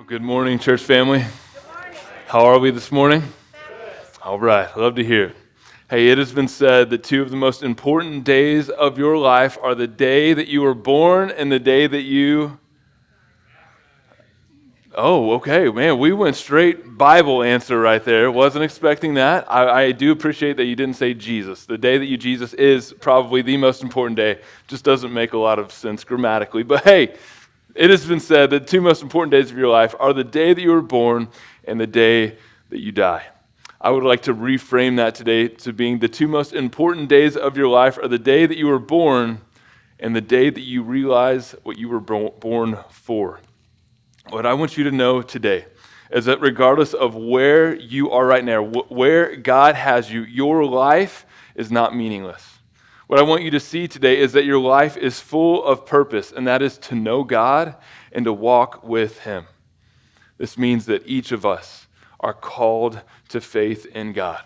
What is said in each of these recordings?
Good morning, church family. How are we this morning? All right, love to hear. Hey, it has been said that two of the most important days of your life are the day that you were born and the day that you... Oh, okay, man, we went straight Bible answer right there. Wasn't expecting that. I do appreciate that you didn't say Jesus. The day that you Jesus is probably the most important day. Just doesn't make a lot of sense grammatically. But hey, it has been said that the two most important days of your life are the day that you were born and the day that you die. I would like to reframe that today to being the two most important days of your life are the day that you were born and the day that you realize what you were born for. What I want you to know today is that regardless of where you are right now, where God has you, your life is not meaningless. What I want you to see today is that your life is full of purpose, and that is to know God and to walk with Him. This means that each of us are called to faith in God.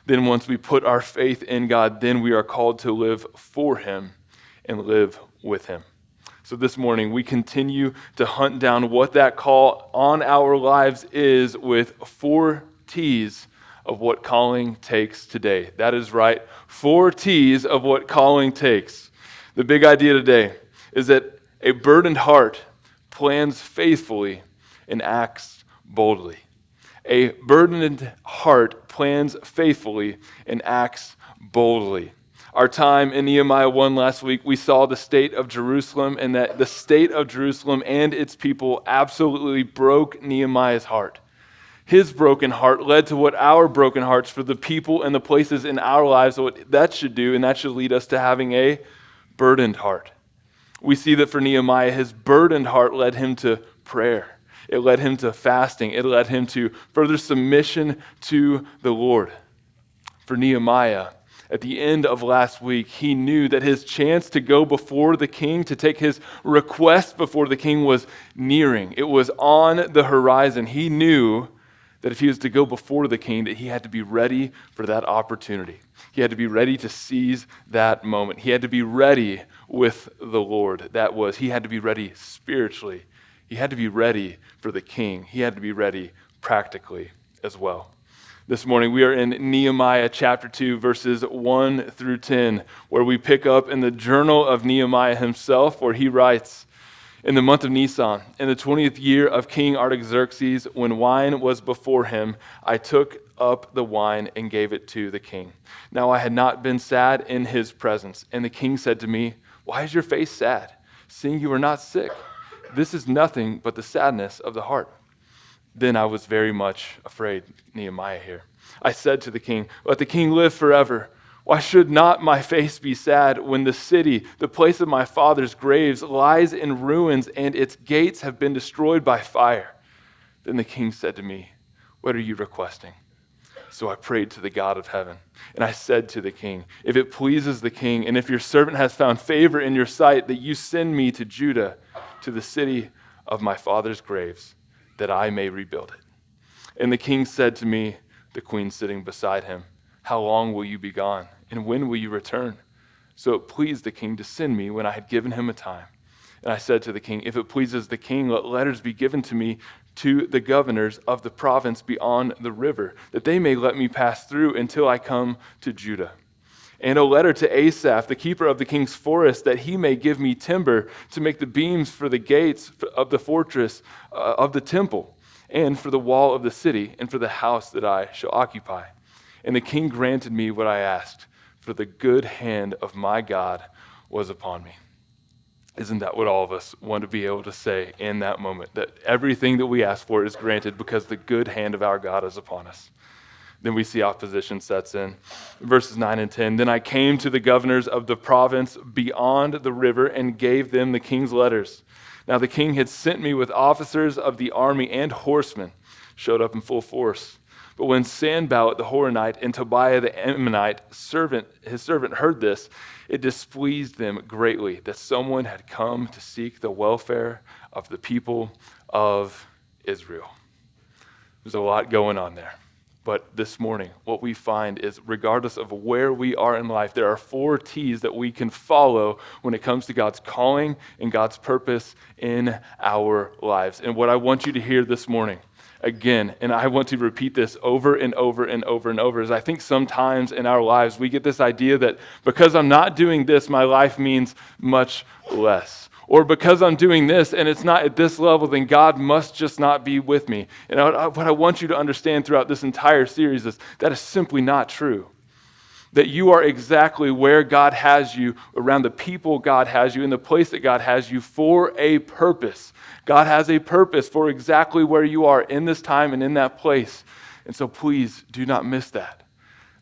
Then once we put our faith in God, then we are called to live for Him and live with Him. So this morning, we continue to hunt down what that call on our lives is with 4 T's of what calling takes today. That is right, 4 T's of what calling takes. The big idea today is that a burdened heart plans faithfully and acts boldly. A burdened heart plans faithfully and acts boldly. Our time in Nehemiah 1 last week, we saw the state of Jerusalem and that the state of Jerusalem and its people absolutely broke Nehemiah's heart. His broken heart led to what our broken hearts for the people and the places in our lives, what that should do, and that should lead us to having a burdened heart. We see that for Nehemiah, his burdened heart led him to prayer. It led him to fasting. It led him to further submission to the Lord. For Nehemiah, at the end of last week, he knew that his chance to go before the king, to take his request before the king was nearing. It was on the horizon. He knew that if he was to go before the king, that he had to be ready for that opportunity. He had to be ready to seize that moment. He had to be ready with the Lord. He had to be ready spiritually. He had to be ready for the king. He had to be ready practically as well. This morning, we are in Nehemiah chapter 2, verses 1 through 10, where we pick up in the journal of Nehemiah himself, where he writes, "In the month of Nisan, in the 20th year of King Artaxerxes, when wine was before him, I took up the wine and gave it to the king. Now I had not been sad in his presence. And the king said to me, 'Why is your face sad, seeing you are not sick? This is nothing but the sadness of the heart.' Then I was very much afraid," Nehemiah here. "I said to the king, 'Let the king live forever. Why should not my face be sad when the city, the place of my father's graves, lies in ruins and its gates have been destroyed by fire?' Then the king said to me, 'What are you requesting?' So I prayed to the God of heaven, and I said to the king, 'If it pleases the king, and if your servant has found favor in your sight, that you send me to Judah, to the city of my father's graves, that I may rebuild it.' And the king said to me," the queen sitting beside him, "How long will you be gone, and when will you return?" So it pleased the king to send me when I had given him a time. And I said to the king, "If it pleases the king, let letters be given to me to the governors of the province beyond the river, that they may let me pass through until I come to Judah. And a letter to Asaph, the keeper of the king's forest, that he may give me timber to make the beams for the gates of the fortress of the temple, and for the wall of the city, and for the house that I shall occupy." And the king granted me what I asked, for the good hand of my God was upon me. Isn't that what all of us want to be able to say in that moment? That everything that we ask for is granted because the good hand of our God is upon us. Then we see opposition sets in. Verses 9 and 10, "Then I came to the governors of the province beyond the river and gave them the king's letters. Now the king had sent me with officers of the army and horsemen, showed up in full force. But when Sanballat the Horonite and Tobiah the Ammonite his servant heard this, it displeased them greatly that someone had come to seek the welfare of the people of Israel." There's a lot going on there. But this morning, what we find is regardless of where we are in life, there are 4 T's that we can follow when it comes to God's calling and God's purpose in our lives. And what I want you to hear this morning, again, and I want to repeat this over and over and over and over, is I think sometimes in our lives we get this idea that because I'm not doing this, my life means much less. Or because I'm doing this and it's not at this level, then God must just not be with me. And what I want you to understand throughout this entire series is that is simply not true. That you are exactly where God has you, around the people God has you, in the place that God has you for a purpose. God has a purpose for exactly where you are in this time and in that place. And so please do not miss that.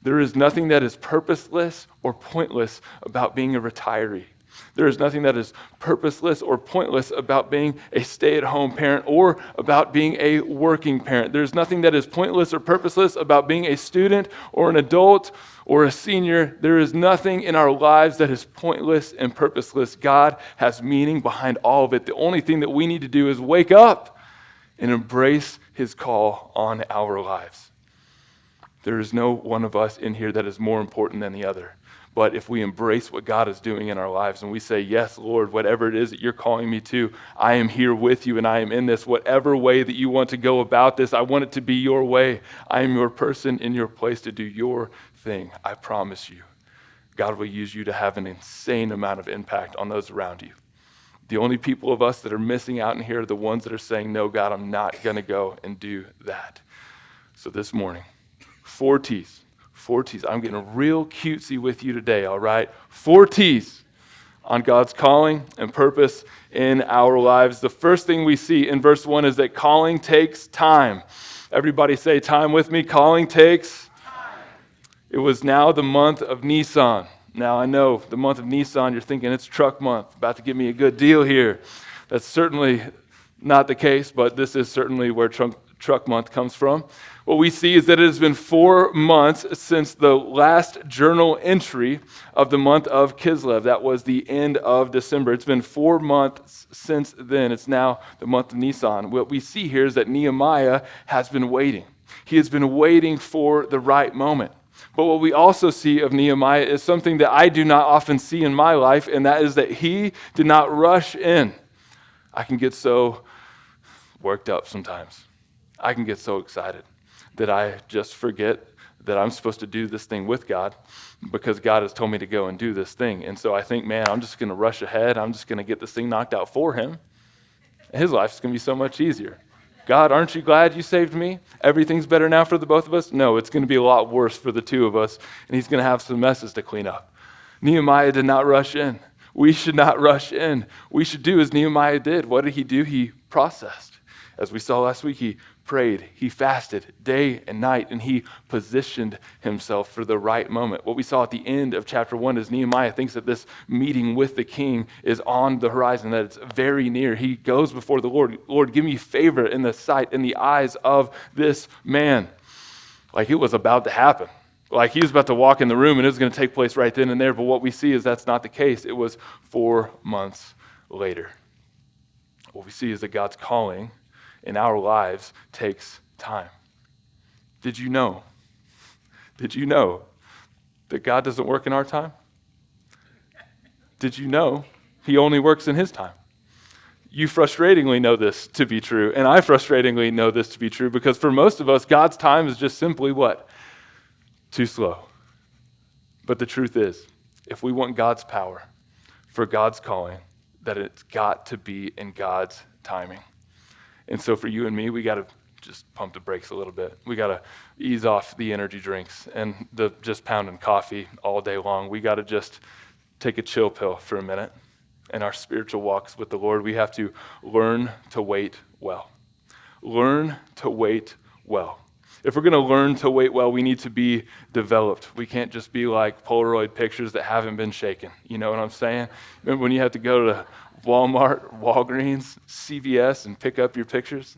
There is nothing that is purposeless or pointless about being a retiree. There is nothing that is purposeless or pointless about being a stay-at-home parent or about being a working parent. There's nothing that is pointless or purposeless about being a student or an adult or a senior. There is nothing in our lives that is pointless and purposeless. God has meaning behind all of it. The only thing that we need to do is wake up and embrace his call on our lives. There is no one of us in here that is more important than the other. But if we embrace what God is doing in our lives and we say, yes, Lord, whatever it is that you're calling me to, I am here with you and I am in this. Whatever way that you want to go about this, I want it to be your way. I am your person in your place to do your thing. I promise you, God will use you to have an insane amount of impact on those around you. The only people of us that are missing out in here are the ones that are saying, no, God, I'm not going to go and do that. So this morning, 4 T's. 4 T's. I'm getting real cutesy with you today, all right? 4 T's on God's calling and purpose in our lives. The first thing we see in verse 1 is that calling takes time. Everybody say time with me. Calling takes time. It was now the month of Nisan. Now I know the month of Nisan, you're thinking it's truck month, about to give me a good deal here. That's certainly not the case, but this is certainly where truck month comes from. What we see is that it has been 4 months since the last journal entry of the month of Kislev. That was the end of December. It's been 4 months since then. It's now the month of Nisan. What we see here is that Nehemiah has been waiting. He has been waiting for the right moment. But what we also see of Nehemiah is something that I do not often see in my life, and that is that he did not rush in. I can get so worked up sometimes. I can get so excited that I just forget that I'm supposed to do this thing with God because God has told me to go and do this thing. And so I think, man, I'm just going to rush ahead. I'm just going to get this thing knocked out for him. His life's going to be so much easier. God, aren't you glad you saved me? Everything's better now for the both of us? No, it's going to be a lot worse for the 2 of us, and he's going to have some messes to clean up. Nehemiah did not rush in. We should not rush in. We should do as Nehemiah did. What did he do? He processed. As we saw last week, he prayed, he fasted day and night, and he positioned himself for the right moment. What we saw at the end of chapter 1 is Nehemiah thinks that this meeting with the king is on the horizon, that it's very near. He goes before the Lord. Lord, give me favor in the sight, in the eyes of this man. Like it was about to happen. Like he was about to walk in the room and it was going to take place right then and there. But what we see is that's not the case. It was 4 months later. What we see is that God's calling in our lives takes time. Did you know? Did you know that God doesn't work in our time? Did you know he only works in his time? You frustratingly know this to be true, and I frustratingly know this to be true because for most of us, God's time is just simply what? Too slow. But the truth is, if we want God's power for God's calling, that it's got to be in God's timing. And so for you and me, we got to just pump the brakes a little bit. We got to ease off the energy drinks and the just pounding coffee all day long. We got to just take a chill pill for a minute. In our spiritual walks with the Lord, we have to learn to wait well. Learn to wait well. If we're going to learn to wait well, we need to be developed. We can't just be like Polaroid pictures that haven't been shaken. You know what I'm saying? Remember when you had to go to Walmart, Walgreens, CVS, and pick up your pictures?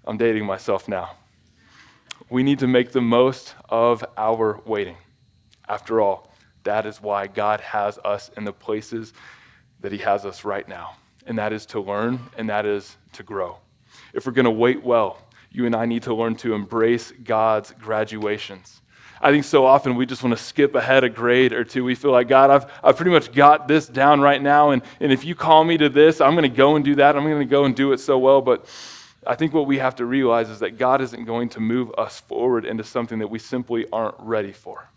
I'm dating myself now. We need to make the most of our waiting. After all, that is why God has us in the places that he has us right now. And that is to learn, and that is to grow. If we're going to wait well, you and I need to learn to embrace God's graduations. I think so often we just want to skip ahead a grade or two. We feel like, God, I've pretty much got this down right now, and if you call me to this, I'm going to go and do that. I'm going to go and do it so well. But I think what we have to realize is that God isn't going to move us forward into something that we simply aren't ready for.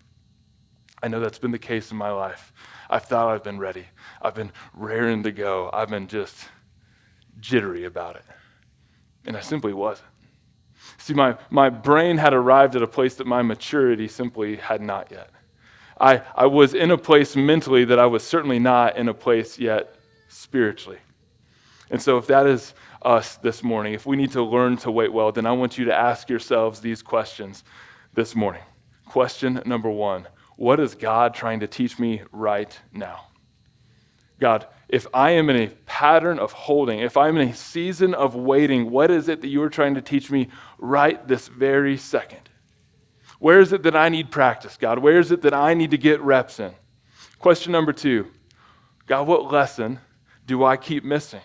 I know that's been the case in my life. I've thought I've been ready. I've been raring to go. I've been just jittery about it. And I simply wasn't. See, my brain had arrived at a place that my maturity simply had not yet. I was in a place mentally that I was certainly not in a place yet spiritually. And so if that is us this morning, if we need to learn to wait well, then I want you to ask yourselves these questions this morning. Question number 1, what is God trying to teach me right now? God, if I am in a pattern of holding, if I'm in a season of waiting, what is it that you are trying to teach me right this very second? Where is it that I need practice, God? Where is it that I need to get reps in? Question number 2, God, what lesson do I keep missing?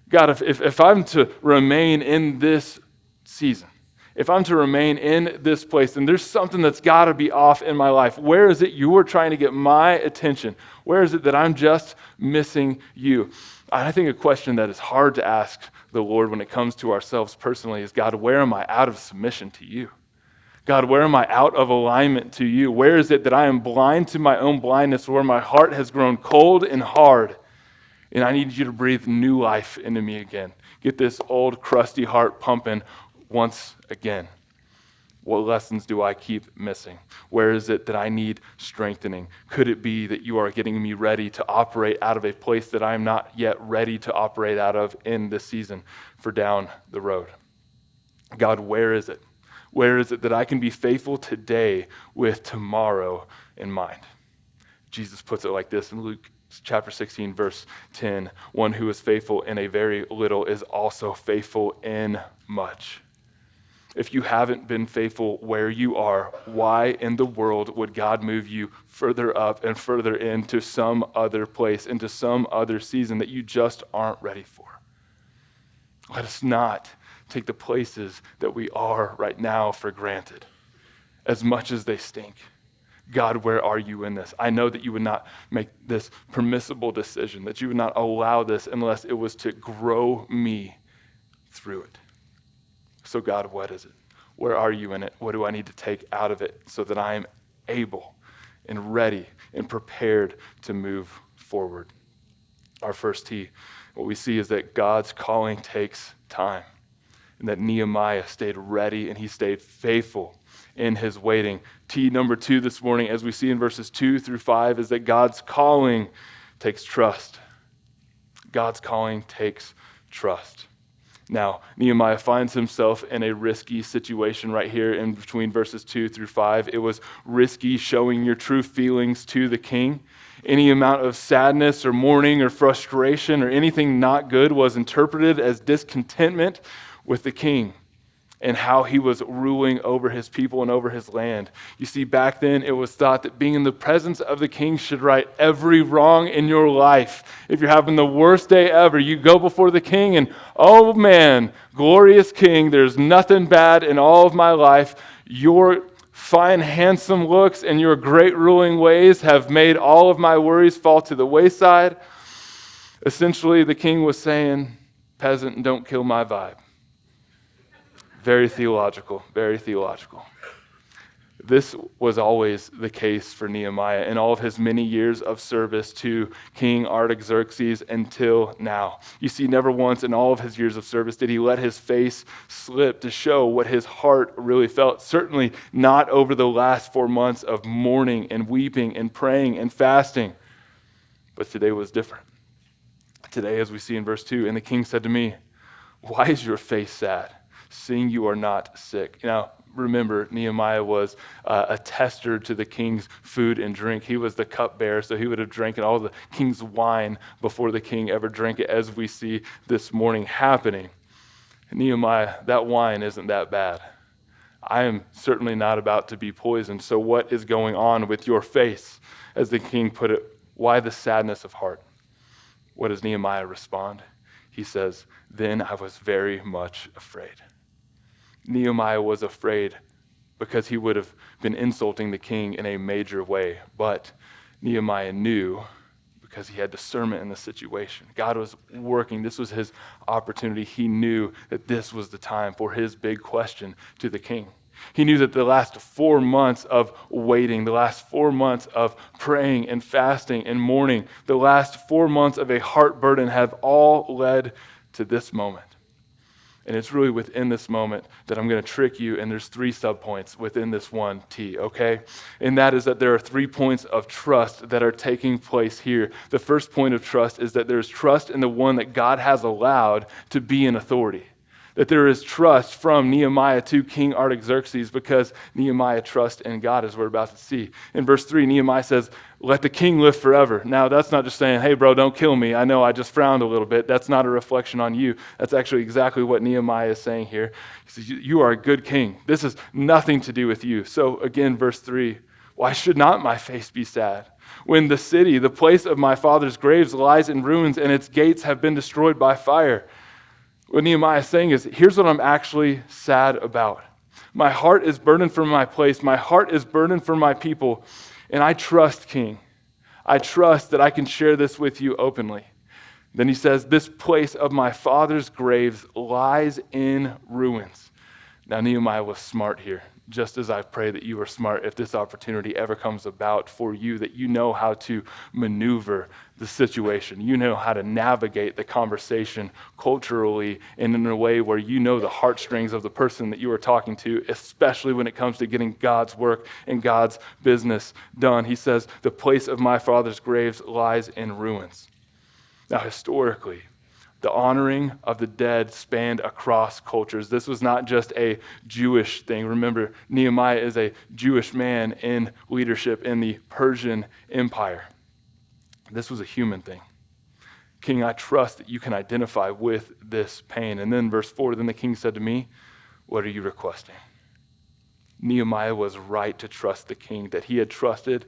God, if I'm to remain in this season, if I'm to remain in this place, then there's something that's got to be off in my life. Where is it you are trying to get my attention? Where is it that I'm just missing you? And I think a question that is hard to ask the Lord when it comes to ourselves personally is, God, where am I out of submission to you? God, where am I out of alignment to you? Where is it that I am blind to my own blindness, where my heart has grown cold and hard, and I need you to breathe new life into me again? Get this old, crusty heart pumping once again. What lessons do I keep missing? Where is it that I need strengthening? Could it be that you are getting me ready to operate out of a place that I am not yet ready to operate out of in this season for down the road? God, where is it? Where is it that I can be faithful today with tomorrow in mind? Jesus puts it like this in Luke chapter 16, verse 10. One who is faithful in a very little is also faithful in much. If you haven't been faithful where you are, why in the world would God move you further up and further into some other place, into some other season that you just aren't ready for? Let us not take the places that we are right now for granted, as much as they stink. God, where are you in this? I know that you would not make this permissible decision, that you would not allow this unless it was to grow me through it. So God, what is it? Where are you in it? What do I need to take out of it so that I am able and ready and prepared to move forward? Our first T, what we see is that God's calling takes time, and that Nehemiah stayed ready and he stayed faithful in his waiting. T number 2 this morning, as we see in verses 2 through 5, is that God's calling takes trust. God's calling takes trust. Now, Nehemiah finds himself in a risky situation right here in between verses 2 through 5. It was risky showing your true feelings to the king. Any amount of sadness or mourning or frustration or anything not good was interpreted as discontentment with the king and how he was ruling over his people and over his land. You see, back then it was thought that being in the presence of the king should right every wrong in your life. If you're having the worst day ever, you go before the king and, oh man, glorious king, there's nothing bad in all of my life. Your fine, handsome looks and your great ruling ways have made all of my worries fall to the wayside. Essentially, the king was saying, peasant, don't kill my vibe. Very theological, very theological. This was always the case for Nehemiah in all of his many years of service to King Artaxerxes until now. You see, never once in all of his years of service did he let his face slip to show what his heart really felt. Certainly not over the last 4 months of mourning and weeping and praying and fasting. But today was different. Today, as we see in verse 2, and the king said to me, why is your face sad, seeing you are not sick? Now, remember, Nehemiah was a tester to the king's food and drink. He was the cupbearer, so he would have drank all the king's wine before the king ever drank it, as we see this morning happening. Nehemiah, that wine isn't that bad. I am certainly not about to be poisoned, so what is going on with your face? As the king put it, why the sadness of heart? What does Nehemiah respond? He says, then I was very much afraid. Nehemiah was afraid because he would have been insulting the king in a major way. But Nehemiah knew, because he had discernment in the situation. God was working. This was his opportunity. He knew that this was the time for his big question to the king. He knew that the last 4 months of waiting, the last 4 months of praying and fasting and mourning, the last 4 months of a heart burden have all led to this moment. And it's really within this moment that I'm going to trick you, and there's 3 subpoints within this one T, okay? And that is that there are 3 points of trust that are taking place here. The first point of trust is that there's trust in the one that God has allowed to be in authority. That there is trust from Nehemiah to King Artaxerxes because Nehemiah trusts in God, as we're about to see. In verse 3, Nehemiah says, "Let the king live forever." Now, that's not just saying, "Hey, bro, don't kill me. I know I just frowned a little bit." That's not a reflection on you. That's actually exactly what Nehemiah is saying here. He says, "You are a good king. This has nothing to do with you." So again, verse 3, "Why should not my face be sad? When the city, the place of my father's graves, lies in ruins and its gates have been destroyed by fire." What Nehemiah is saying is, here's what I'm actually sad about. My heart is burdened for my place. My heart is burdened for my people. And I trust, King. I trust that I can share this with you openly. Then he says, "This place of my father's graves lies in ruins." Now, Nehemiah was smart here, just as I pray that you are smart if this opportunity ever comes about for you, that you know how to maneuver the situation. You know how to navigate the conversation culturally and in a way where you know the heartstrings of the person that you are talking to, especially when it comes to getting God's work and God's business done. He says, "The place of my father's graves lies in ruins." Now, historically, the honoring of the dead spanned across cultures. This was not just a Jewish thing. Remember, Nehemiah is a Jewish man in leadership in the Persian Empire. This was a human thing. "King, I trust that you can identify with this pain." And then verse 4, "Then the king said to me, 'What are you requesting?'" Nehemiah was right to trust the king that he had trusted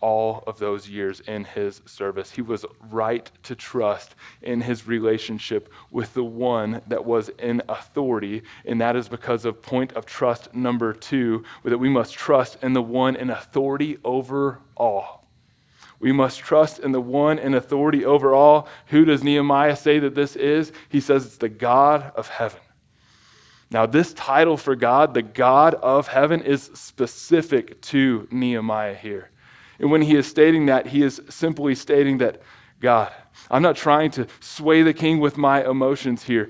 all of those years in his service. He was right to trust in his relationship with the one that was in authority, and that is because of point of trust number 2, that we must trust in the one in authority over all. We must trust in the one in authority over all. Who does Nehemiah say that this is? He says it's the God of heaven. Now, this title for God, the God of heaven, is specific to Nehemiah here. And when he is stating that, he is simply stating that, God, I'm not trying to sway the king with my emotions here,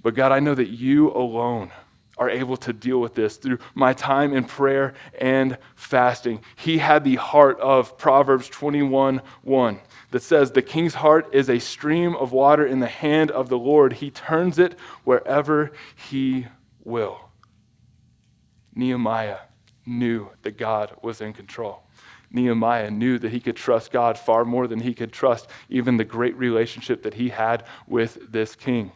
but God, I know that you alone are able to deal with this through my time in prayer and fasting. He had the heart of Proverbs 21:1 that says, "The king's heart is a stream of water in the hand of the Lord. He turns it wherever he will." Nehemiah knew that God was in control. Nehemiah knew that he could trust God far more than he could trust even the great relationship that he had with this king.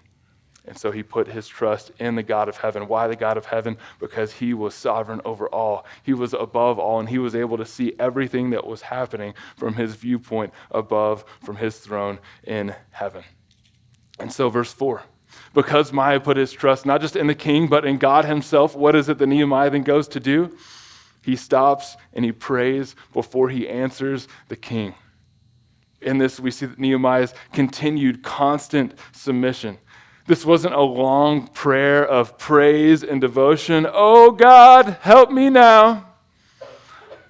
And so he put his trust in the God of heaven. Why the God of heaven? Because he was sovereign over all. He was above all, and he was able to see everything that was happening from his viewpoint above, from his throne in heaven. And so verse 4, because Nehemiah put his trust not just in the king, but in God himself, what is it that Nehemiah then goes to do? He stops and he prays before he answers the king. In this, we see that Nehemiah's continued constant submission. This wasn't a long prayer of praise and devotion. "Oh God, help me now.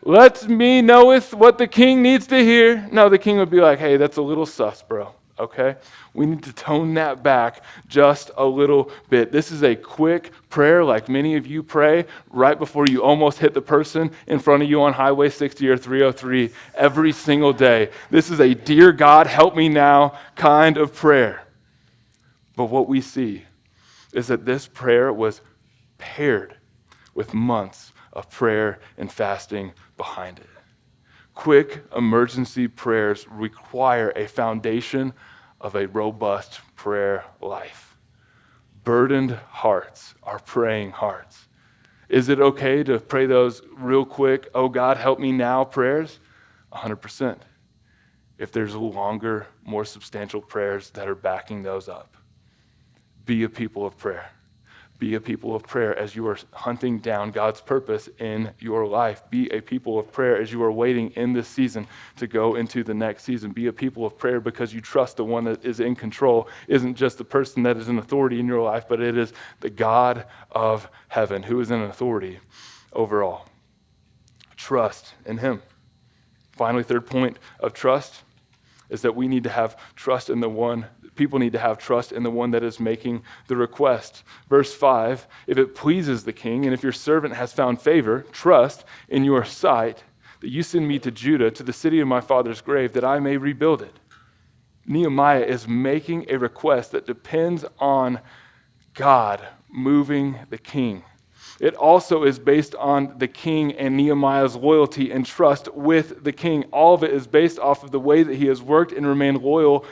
Let me knoweth what the king needs to hear." No, the king would be like, "Hey, that's a little sus, bro. Okay? We need to tone that back just a little bit." This is a quick prayer like many of you pray right before you almost hit the person in front of you on Highway 60 or 303 every single day. This is a "Dear God, help me now" kind of prayer. But what we see is that this prayer was paired with months of prayer and fasting behind it. Quick emergency prayers require a foundation of a robust prayer life. Burdened hearts are praying hearts. Is it okay to pray those real quick, "Oh God, help me now" prayers? 100%. If there's longer, more substantial prayers that are backing those up. Be a people of prayer. Be a people of prayer as you are hunting down God's purpose in your life. Be a people of prayer as you are waiting in this season to go into the next season. Be a people of prayer because you trust the one that is in control isn't just the person that is in authority in your life, but it is the God of heaven who is in authority over all. Trust in him. Finally, third point of trust is that we need to have trust in the one. People need to have trust in the one that is making the request. Verse 5, if it pleases the king, and if your servant has found favor, trust in your sight, that you send me to Judah, to the city of my father's grave, that I may rebuild it. Nehemiah is making a request that depends on God moving the king. It also is based on the king and Nehemiah's loyalty and trust with the king. All of it is based off of the way that he has worked and remained loyal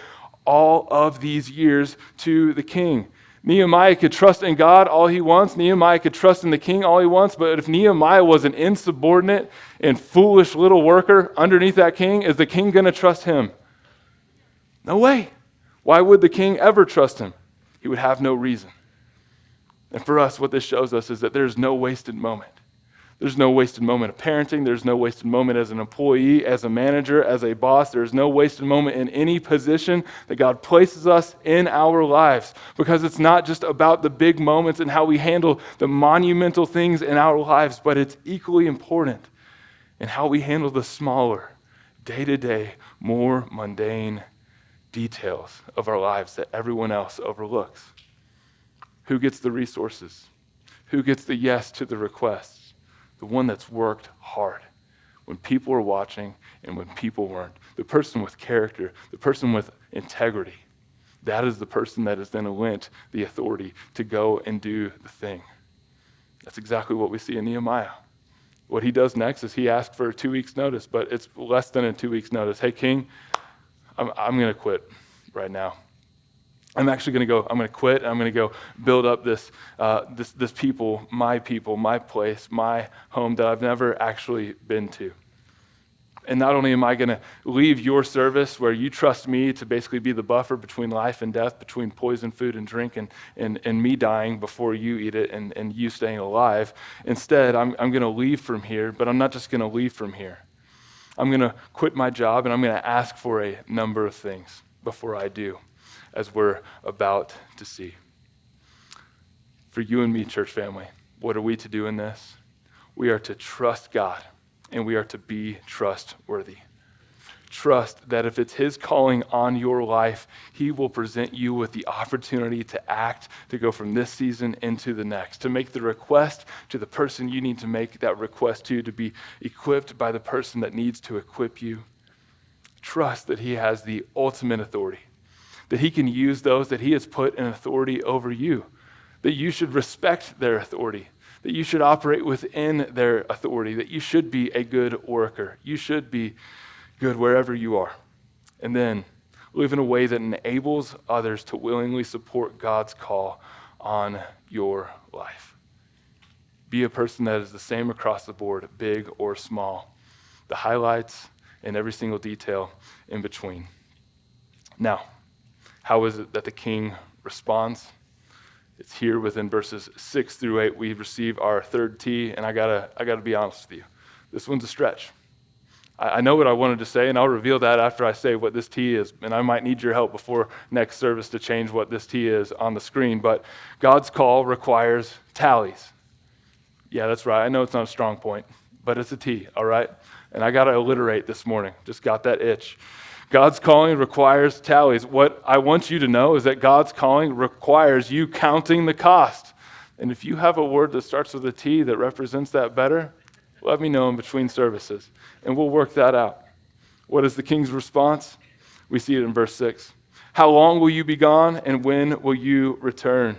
all of these years to the king. Nehemiah could trust in God all he wants. Nehemiah could trust in the king all he wants. But if Nehemiah was an insubordinate and foolish little worker underneath that king, is the king going to trust him? No way. Why would the king ever trust him? He would have no reason. And for us, what this shows us is that there's no wasted moment. There's no wasted moment of parenting. There's no wasted moment as an employee, as a manager, as a boss. There's no wasted moment in any position that God places us in our lives, because it's not just about the big moments and how we handle the monumental things in our lives, but it's equally important in how we handle the smaller, day-to-day, more mundane details of our lives that everyone else overlooks. Who gets the resources? Who gets the yes to the requests? The one that's worked hard when people are watching and when people weren't. The person with character, the person with integrity. That is the person that is then lent the authority to go and do the thing. That's exactly what we see in Nehemiah. What he does next is he asks for a 2 weeks notice, but it's less than a 2 weeks notice. Hey, king, I'm going to quit right now. I'm going to quit. I'm going to go build up this people, my place, my home that I've never actually been to. And not only am I going to leave your service where you trust me to basically be the buffer between life and death, between poison food and drink and me dying before you eat it and you staying alive. Instead, I'm going to leave from here, but I'm not just going to leave from here. I'm going to quit my job and I'm going to ask for a number of things before I do, as we're about to see. For you and me, church family, what are we to do in this? We are to trust God, and we are to be trustworthy. Trust that if it's his calling on your life, he will present you with the opportunity to act, to go from this season into the next, to make the request to the person you need to make that request to be equipped by the person that needs to equip you. Trust that he has the ultimate authority, that he can use those that he has put in authority over you, that you should respect their authority, that you should operate within their authority, that you should be a good worker. You should be good wherever you are. And then live in a way that enables others to willingly support God's call on your life. Be a person that is the same across the board, big or small. The highlights and every single detail in between. Now, how is it that the king responds? It's here within verses 6 through 8. We receive our third T, and I gotta be honest with you. This one's a stretch. I know what I wanted to say, and I'll reveal that after I say what this T is. And I might need your help before next service to change what this T is on the screen. But God's call requires tallies. Yeah, that's right. I know it's not a strong point, but it's a T, all right? And I got to alliterate this morning. Just got that itch. God's calling requires tallies. What I want you to know is that God's calling requires you counting the cost. And if you have a word that starts with a T that represents that better, let me know in between services, and we'll work that out. What is the king's response? We see it in verse 6. How long will you be gone, and when will you return?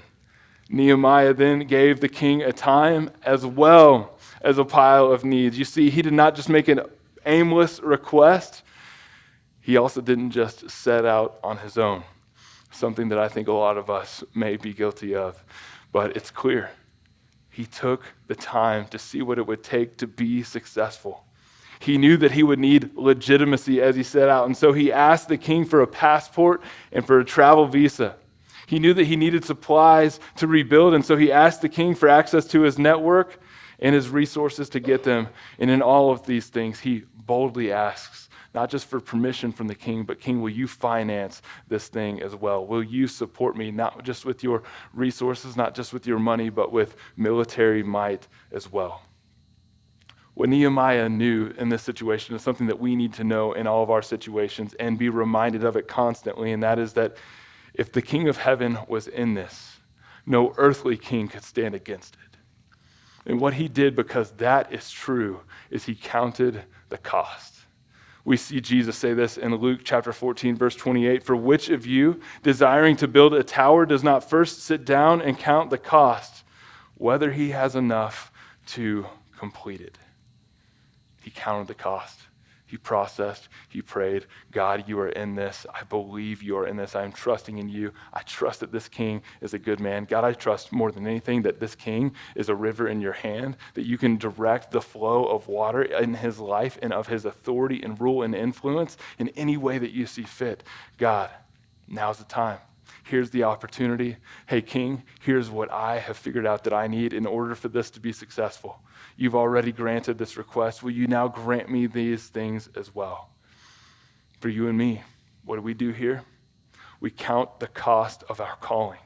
Nehemiah then gave the king a time as well as a pile of needs. You see, he did not just make an aimless request. He also didn't just set out on his own, something that I think a lot of us may be guilty of. But it's clear. He took the time to see what it would take to be successful. He knew that he would need legitimacy as he set out, and so he asked the king for a passport and for a travel visa. He knew that he needed supplies to rebuild, and so he asked the king for access to his network and his resources to get them. And in all of these things, he boldly asks, not just for permission from the king, but king, will you finance this thing as well? Will you support me, not just with your resources, not just with your money, but with military might as well? What Nehemiah knew in this situation is something that we need to know in all of our situations and be reminded of it constantly, and that is that if the King of Heaven was in this, no earthly king could stand against it. And what he did, because that is true, is he counted the cost. We see Jesus say this in Luke chapter 14, verse 28, "For which of you, desiring to build a tower, does not first sit down and count the cost, whether he has enough to complete it?" He counted the cost. He processed. He prayed, God, you are in this. I believe you are in this. I am trusting in you. I trust that this king is a good man. God, I trust more than anything that this king is a river in your hand, that you can direct the flow of water in his life and of his authority and rule and influence in any way that you see fit. God, now's the time. Here's the opportunity. Hey, King, here's what I have figured out that I need in order for this to be successful. You've already granted this request. Will you now grant me these things as well? For you and me, what do we do here? We count the cost of our calling.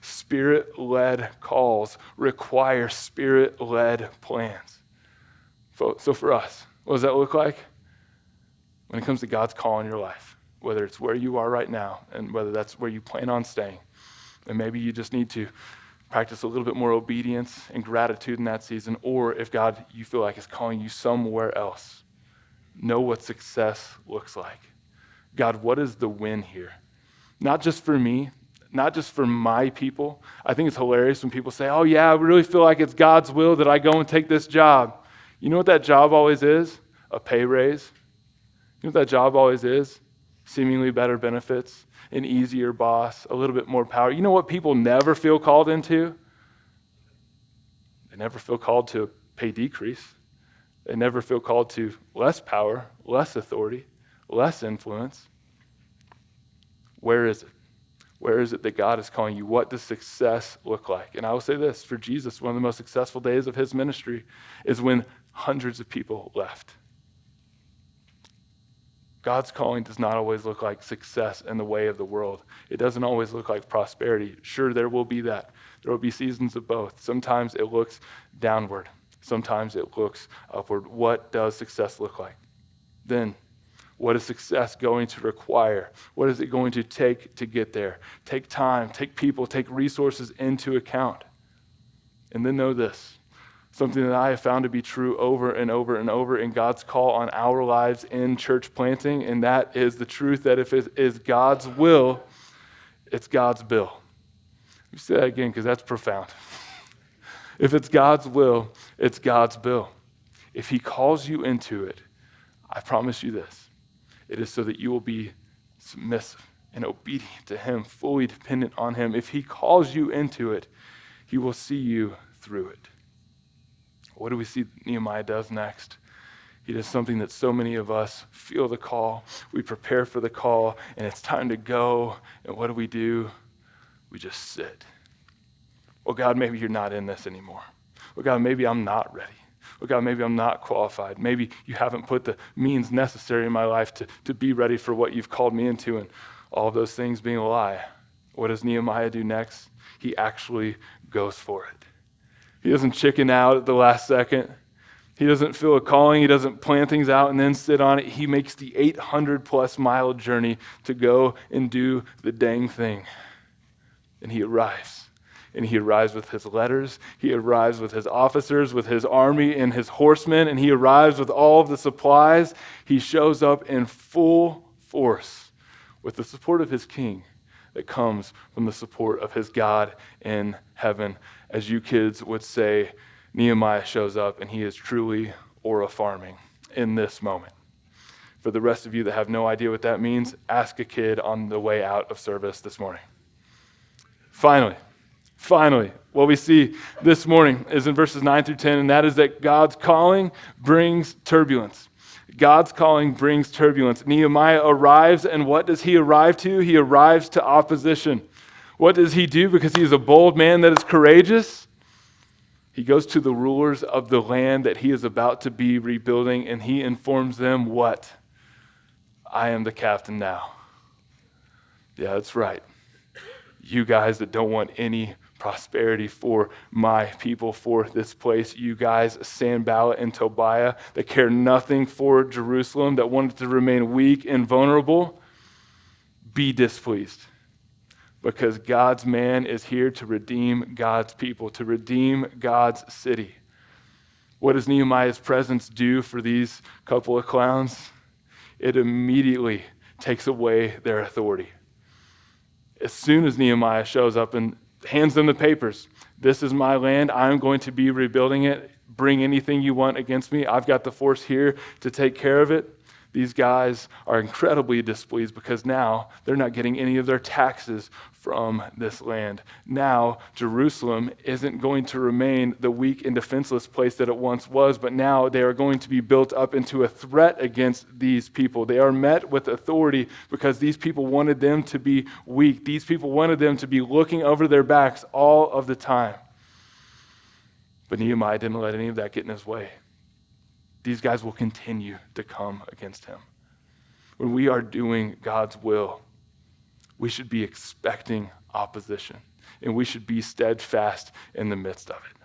Spirit-led calls require Spirit-led plans. So for us, what does that look like? When it comes to God's call in your life, whether it's where you are right now and whether that's where you plan on staying, and maybe you just need to practice a little bit more obedience and gratitude in that season, or if God, you feel like is calling you somewhere else, know what success looks like. God, what is the win here? Not just for me, not just for my people. I think it's hilarious when people say, oh yeah, I really feel like it's God's will that I go and take this job. You know what that job always is? A pay raise. You know what that job always is? Seemingly better benefits, an easier boss, a little bit more power. You know what people never feel called into? They never feel called to a pay decrease. They never feel called to less power, less authority, less influence. Where is it? Where is it that God is calling you? What does success look like? And I will say this, for Jesus, one of the most successful days of his ministry is when hundreds of people left. God's calling does not always look like success in the way of the world. It doesn't always look like prosperity. Sure, there will be that. There will be seasons of both. Sometimes it looks downward. Sometimes it looks upward. What does success look like? Then, what is success going to require? What is it going to take to get there? Take time, take people, take resources into account. And then know this. Something that I have found to be true over and over and over in God's call on our lives in church planting, and that is the truth that if it is God's will, it's God's bill. Let me say that again because that's profound. If it's God's will, it's God's bill. If he calls you into it, I promise you this, it is so that you will be submissive and obedient to him, fully dependent on him. If he calls you into it, he will see you through it. What do we see Nehemiah does next? He does something that so many of us feel the call. We prepare for the call, and it's time to go. And what do? We just sit. Well, God, maybe you're not in this anymore. Well, God, maybe I'm not ready. Well, God, maybe I'm not qualified. Maybe you haven't put the means necessary in my life to be ready for what you've called me into, and all of those things being a lie. What does Nehemiah do next? He actually goes for it. He doesn't chicken out at the last second. He doesn't feel a calling. He doesn't plan things out and then sit on it. He makes the 800-plus mile journey to go and do the dang thing. And he arrives. And he arrives with his letters. He arrives with his officers, with his army and his horsemen. And he arrives with all of the supplies. He shows up in full force with the support of his king that comes from the support of his God in heaven. As you kids would say, Nehemiah shows up and he is truly aura farming in this moment. For the rest of you that have no idea what that means, ask a kid on the way out of service this morning. Finally, what we see this morning is in verses 9 through 10, and that is that God's calling brings turbulence. God's calling brings turbulence. Nehemiah arrives, and what does he arrive to? He arrives to opposition. What does he do because he is a bold man that is courageous? He goes to the rulers of the land that he is about to be rebuilding, and he informs them what? I am the captain now. Yeah, that's right. You guys that don't want any prosperity for my people, for this place, you guys, Sanballat and Tobiah, that care nothing for Jerusalem, that wanted to remain weak and vulnerable, be displeased. Because God's man is here to redeem God's people, to redeem God's city. What does Nehemiah's presence do for these couple of clowns? It immediately takes away their authority. As soon as Nehemiah shows up and hands them the papers, this is my land, I'm going to be rebuilding it, bring anything you want against me, I've got the force here to take care of it. These guys are incredibly displeased because now they're not getting any of their taxes from this land. Now Jerusalem isn't going to remain the weak and defenseless place that it once was, but now they are going to be built up into a threat against these people. They are met with authority because these people wanted them to be weak. These people wanted them to be looking over their backs all of the time. But Nehemiah didn't let any of that get in his way. These guys will continue to come against him. When we are doing God's will, we should be expecting opposition, and we should be steadfast in the midst of it.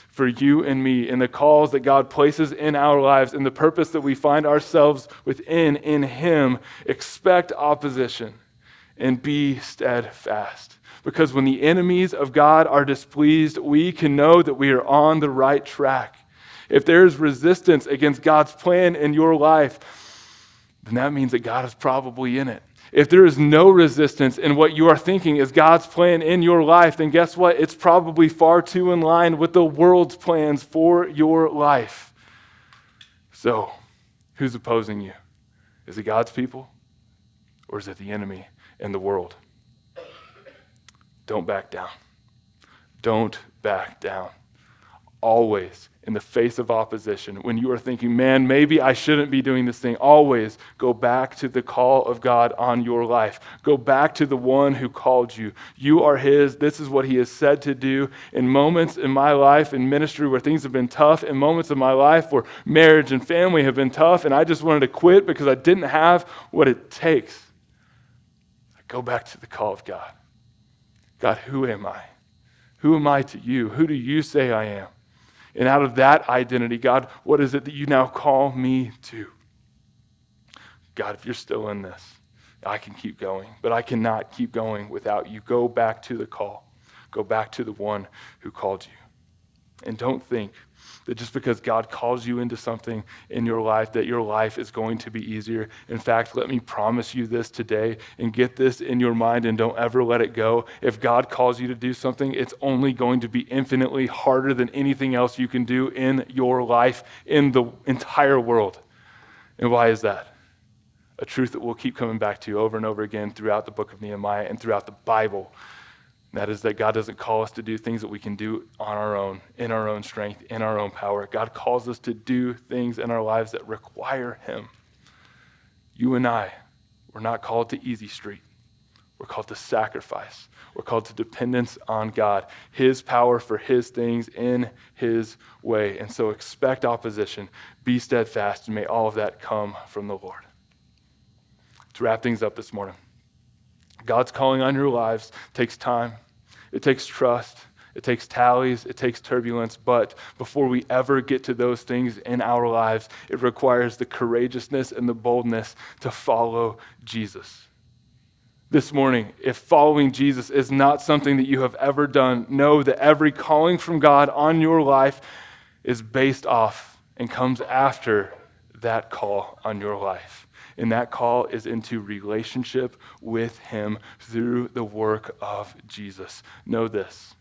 For you and me, in the calls that God places in our lives, in the purpose that we find ourselves within in him, expect opposition and be steadfast. Because when the enemies of God are displeased, we can know that we are on the right track. If there is resistance against God's plan in your life, then that means that God is probably in it. If there is no resistance in what you are thinking is God's plan in your life, then guess what? It's probably far too in line with the world's plans for your life. So, who's opposing you? Is it God's people, or is it the enemy and the world? Don't back down. Don't back down. Always, in the face of opposition, when you are thinking, man, maybe I shouldn't be doing this thing, always go back to the call of God on your life. Go back to the one who called you. You are his. This is what he has said to do. In moments in my life, in ministry where things have been tough, in moments of my life where marriage and family have been tough, and I just wanted to quit because I didn't have what it takes, I go back to the call of God. God, who am I? Who am I to you? Who do you say I am? And out of that identity, God, what is it that you now call me to? God, if you're still in this, I can keep going, but I cannot keep going without you. Go back to the call. Go back to the one who called you. And don't think that just because God calls you into something in your life, that your life is going to be easier. In fact, let me promise you this today and get this in your mind and don't ever let it go. If God calls you to do something, it's only going to be infinitely harder than anything else you can do in your life, in the entire world. And why is that? A truth that we'll keep coming back to over and over again throughout the book of Nehemiah and throughout the Bible. That is that God doesn't call us to do things that we can do on our own, in our own strength, in our own power. God calls us to do things in our lives that require him. You and I, we're not called to easy street. We're called to sacrifice. We're called to dependence on God, his power for his things in his way. And so expect opposition, be steadfast, and may all of that come from the Lord. To wrap things up this morning, God's calling on your lives takes time. It takes trust. It takes tallies. It takes turbulence. But before we ever get to those things in our lives, it requires the courageousness and the boldness to follow Jesus. This morning, if following Jesus is not something that you have ever done, know that every calling from God on your life is based off and comes after that call on your life. And that call is into relationship with him through the work of Jesus. Know this.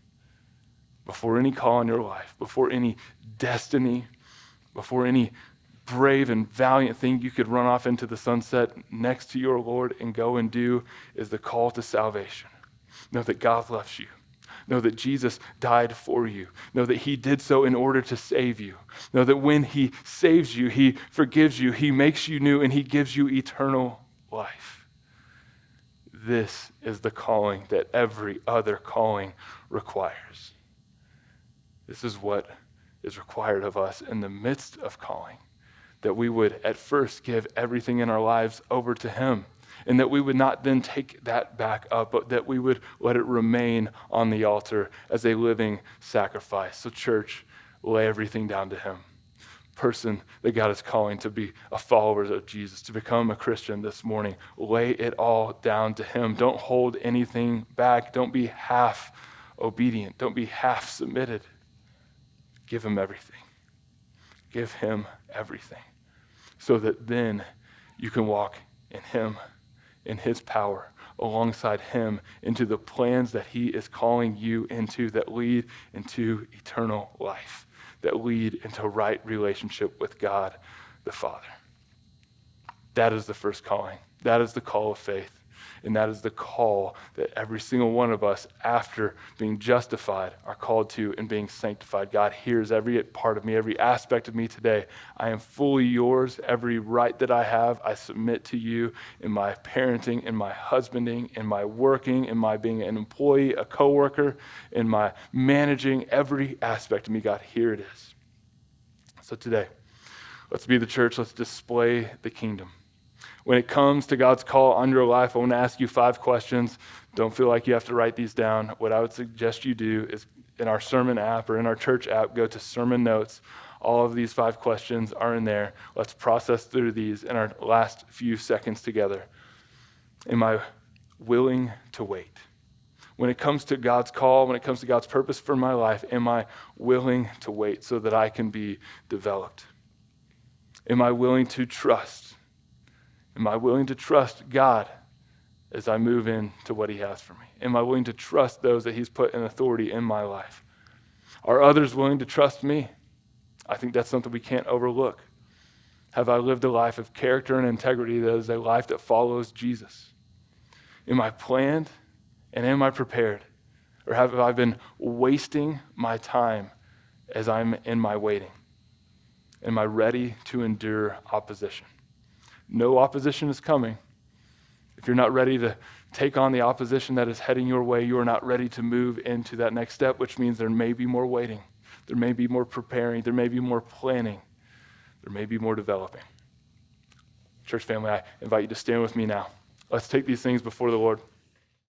Before any call in your life, before any destiny, before any brave and valiant thing you could run off into the sunset next to your Lord and go and do, is the call to salvation. Know that God loves you. Know that Jesus died for you. Know that he did so in order to save you. Know that when he saves you, he forgives you, he makes you new, and he gives you eternal life. this is the calling that every other calling requires. This is what is required of us in the midst of calling, that we would at first give everything in our lives over to him, and that we would not then take that back up, but that we would let it remain on the altar as a living sacrifice. So church, lay everything down to him. Person that God is calling to be a follower of Jesus, to become a Christian this morning, lay it all down to him. Don't hold anything back. Don't be half obedient. Don't be half submitted. Give him everything. Give him everything, so that then you can walk in him, in his power, alongside him into the plans that he is calling you into that lead into eternal life, that lead into right relationship with God the Father. That is the first calling. That is the call of faith. And that is the call that every single one of us, after being justified, are called to and being sanctified. God hears every part of me, every aspect of me today. I am fully yours. Every right that I have, I submit to you in my parenting, in my husbanding, in my working, in my being an employee, a coworker, in my managing, every aspect of me. God, here it is. So today, let's be the church. Let's display the kingdom. When it comes to God's call on your life, I want to ask you 5 questions. Don't feel like you have to write these down. What I would suggest you do is in our sermon app or in our church app, go to sermon notes. All of these 5 questions are in there. Let's process through these in our last few seconds together. Am I willing to wait? When it comes to God's call, when it comes to God's purpose for my life, am I willing to wait so that I can be developed? Am I willing to trust? Am I willing to trust God as I move into what he has for me? Am I willing to trust those that he's put in authority in my life? Are others willing to trust me? I think that's something we can't overlook. Have I lived a life of character and integrity that is a life that follows Jesus? Am I planned and am I prepared? Or have I been wasting my time as I'm in my waiting? Am I ready to endure opposition? No opposition is coming. If you're not ready to take on the opposition that is heading your way, you are not ready to move into that next step, which means there may be more waiting. There may be more preparing. There may be more planning. There may be more developing. Church family, I invite you to stand with me now. Let's take these things before the Lord.